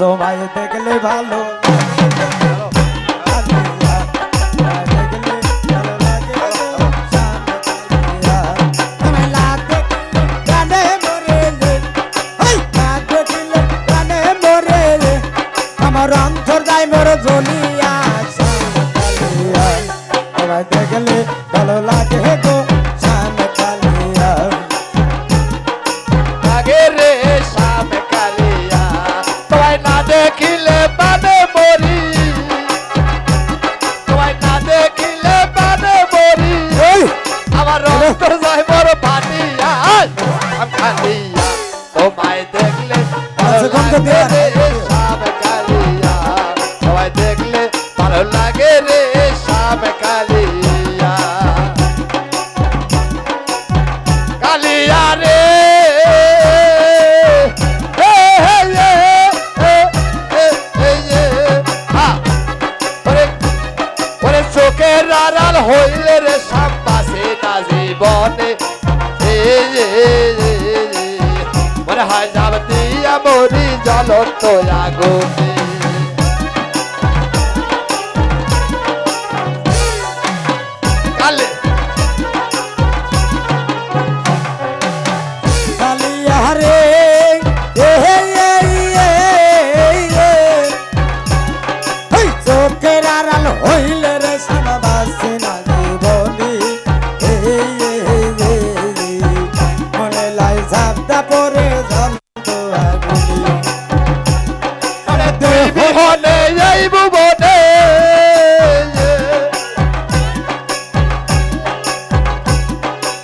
তোমায় দেখলে ভালো আমার অন্তর যায় মোর জ্বলিয়া তোমায় দেখলে ভালো লাগে গো শ্যাম কালিয়া লাগে রে শ্যাম কালিয়া তোমায় না দেখিলে বাদে মরি তোমায় না দেখিলে বাদে মরি আমার অন্তর যায় মোর ফাটিয়া শ্যাম কালিয়া তোমায় দেখলে ভালো লাগে রে শ্যাম কালিয়া তোমায় দেখলে ভালো লাগে রে শ্যাম কালিয়া কালিয়া রে চোখের আড়াল হইলে রে সাম্বাসে না জীবনে মনে হয় যাব দিয়া মরি জ্বলন্ত আগুনে কালে কালিয়া রে চোখের আড়াল হইলে রে সামবাসে না জীবনী মনে লাই ঝাপটা পরে জ্বলন্ত আগুনে আরে তুই বিহনে এই ভুবনে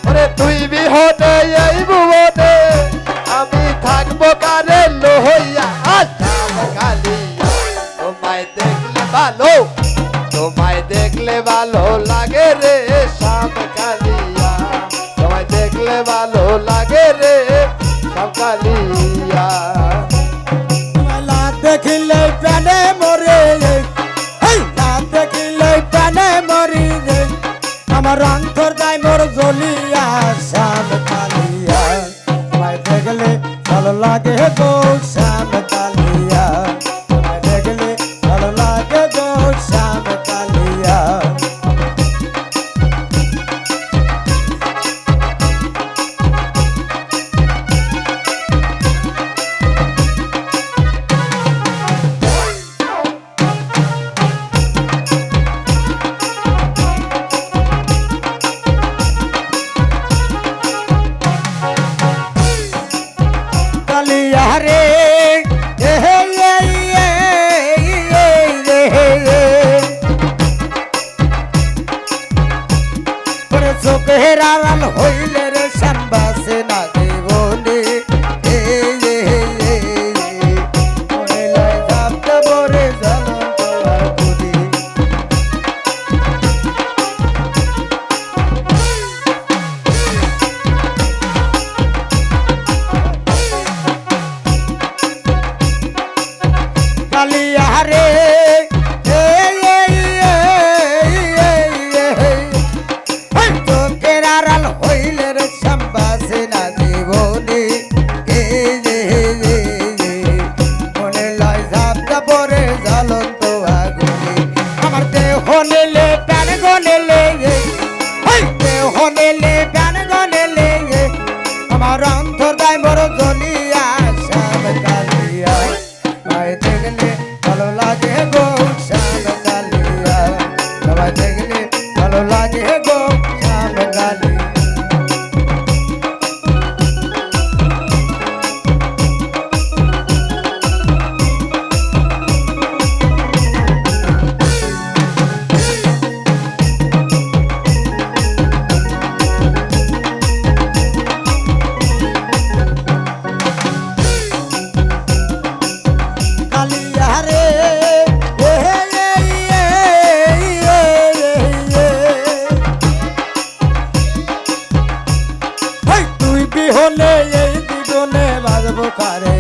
আরে তুই বিহনে এই ভুবনে আমি থাকবো কারে লহইয়া শ্যাম কালিয়া তোমায় দেখলে ভালো তোমায় দেখলে ভালো লাগে রে শ্যাম কালিয়া তোমায় দেখলে ভালো লাগে রে শ্যাম কালিয়া না দেখিলে প্রাণে মরে না দেখিলে প্রাণে মরি রে আমার অন্তর যায় মোর জ্বলিয়া শ্যাম কালিয়া তোমায় দেখলে ভালো লাগে গো শ্যাম কালিয়া তোমায় দেখলে ভালো লাগে গো শ্যাম কালিয়া কালিয়া রে চোখের আড়াল হইলে রে শ্যামবাসে না জীবনে মনে লাই ঝাপটা পরে জ্বলন্ত আগুনে কালিয়া রে চোখের আড়াল হইলে রে শ্যামবাসে না জীবনে মনে লাই ঝাপটা পরে জ্বলন্ত আগুনে আমার দেহ নিলে প্যান গনেলে দেহ নিলে প্যান গনেলে আমার অন্তর দায় বড় জ্বলিয়া শ্যাম কালিয়া তোমায় দেখলে ভালো লাগে গো শ্যাম কালিয়া তোমায় দেখলে ভালো লাগে গো শ্যাম কালিয়া কালিয়া রে তুই বিহনে এই জীবনে বাজবো কারে